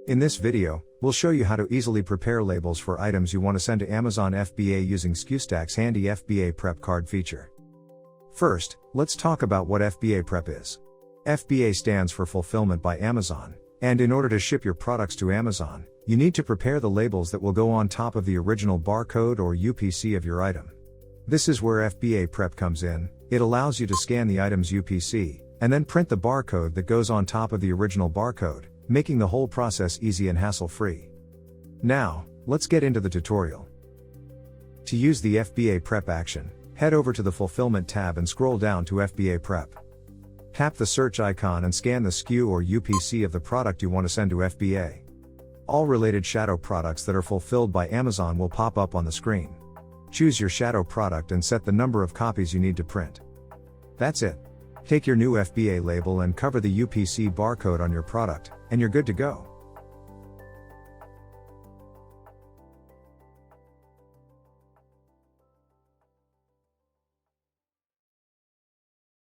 In this video, we'll show you how to easily prepare labels for items you want to send to Amazon FBA using Skustack's handy FBA prep card feature. First, let's talk about what FBA prep is. FBA stands for Fulfillment by Amazon, and in order to ship your products to Amazon, you need to prepare the labels that will go on top of the original barcode or UPC of your item. This is where FBA prep comes in. It allows you to scan the item's UPC, and then print the barcode that goes on top of the original barcode, making the whole process easy and hassle-free. Now, let's get into the tutorial. To use the FBA prep action, head over to the Fulfillment tab and scroll down to FBA prep. Tap the search icon and scan the SKU or UPC of the product you want to send to FBA. All related shadow products that are fulfilled by Amazon will pop up on the screen. Choose your shadow product and set the number of copies you need to print. That's it. Take your new FBA label and cover the UPC barcode on your product, and you're good to go.